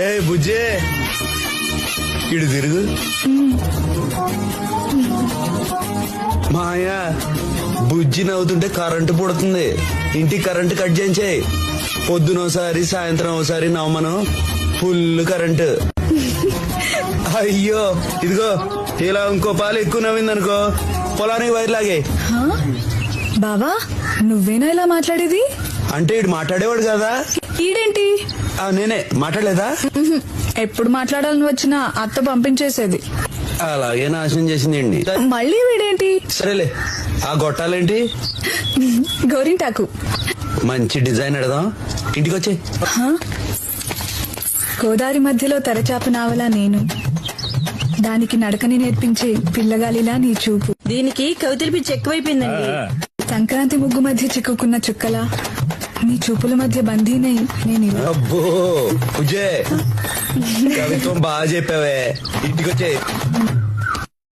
ఏ బుజ్జే ఇడు తిరుగు. మాయా బుజ్జి నవ్వుతుంటే కరెంటు పుడుతుంది. ఇంటికి కరెంటు కట్ చేయించాయి. పొద్దున ఒకసారి సాయంత్రం ఒకసారి నవ్వమను. Full current. అయ్యో ఇదిగో ఇలా ఇంకో పాలు ఎక్కువ నవ్విందనుకో పొలానికి వైర్ లాగే. బావా నువ్వేనా ఇలా మాట్లాడేది? అంటే ఇడు మాట్లాడేవాడు కదా. ఈడేంటి? నేనే మాట్లాడలేదా? ఎప్పుడు మాట్లాడాలని వచ్చినా అత్త పంపించేసేది. అలాగే నాశనం చేసిందండి. మళ్ళీ వీడేంటి? సరేలే ఆ గొట్టాలేంటి? గోరింటాకు. మంచి డిజైన్ ఎడదాం. ఇంటికి వచ్చే గోదావరి మధ్యలో తెరచాప నావలా నేను, దానికి నడకని నేర్పించే పిల్లగాలిలా నీ చూపు. దీనికి కవితల పిచ్చి ఎక్కువైపోయిందండి. సంక్రాంతి ముగ్గు మధ్య చిక్కుకున్న చుక్కలా నీ చూపుల మధ్య బందీనై నేను. అబ్బో పూజే కవిత్వం బాగా చెప్పావే. ఇంటికి వచ్చే